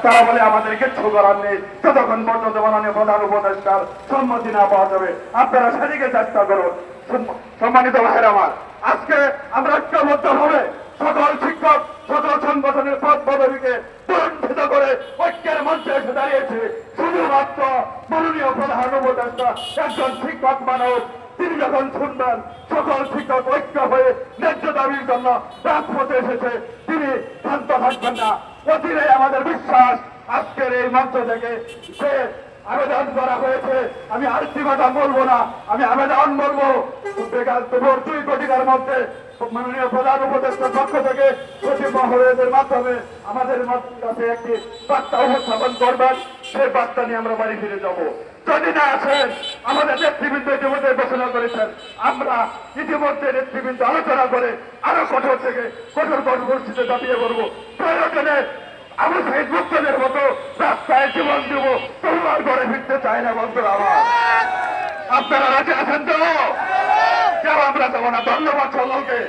তারা বলে আমাদের কিচ্ছু করার নেই, যতক্ষণ পর্যন্ত মাননীয় প্রধান উপদেষ্টার সম্মতি না পাওয়া যাবে আপনারা সেদিকে চেষ্টা করুন। সম্মানিত ভাইয়ের আমার, আজকে আমরা ঐক্যবদ্ধ হবে সকল শিক্ষক সকল সংগঠনের পদ পদবীকে তুরন্ত করে ঐক্যের মঞ্চে এসে দাঁড়িয়েছে। শুধুমাত্র মাননীয় প্রধান উপদেষ্টা একজন শিক্ষক মানব, তিনি যখন শুনবেন সকল শিক্ষক ঐক্য হয়ে ন্যায্য দাবির জন্য রাজপথে এসেছে, তিনি শান্ত থাকবেন না। অচিরে আমাদের বিশ্বাস আজকের এই মঞ্চ থেকে যে আবেদন করা হয়েছে, আমি আরেকটি কথা বলবো না, আমি আবেদন বলবো 2 কোটিকার মধ্যে মাননীয় প্রধান উপদেষ্টার পক্ষ থেকে সচিব মহোদয়দের মাধ্যমে আমাদের কাছে একটি বার্তা উপস্থাপন করবেন। সেই বার্তা নিয়ে আমরা বাড়ি ফিরে যাব। যদি না আসেন, আমাদের নেতৃবৃন্দ ইতিমধ্যে ঘোষণা করেছেন, আমরা ইতিমধ্যে নেতৃবৃন্দ আলোচনা করে আরো কঠোর থেকে কঠোর কর্মসূচিতে দাপিয়ে করবো। প্রয়োজনে আবু সাইদ মুক্তদের মতো রাস্তায় জীবন দেব, তোমার ঘরে ফিরতে চাই না। বন্ধুরা আমার, আপনারা রাজি আছেন তো? কেউ আমরা যাবো না। ধন্যবাদ সকলকে।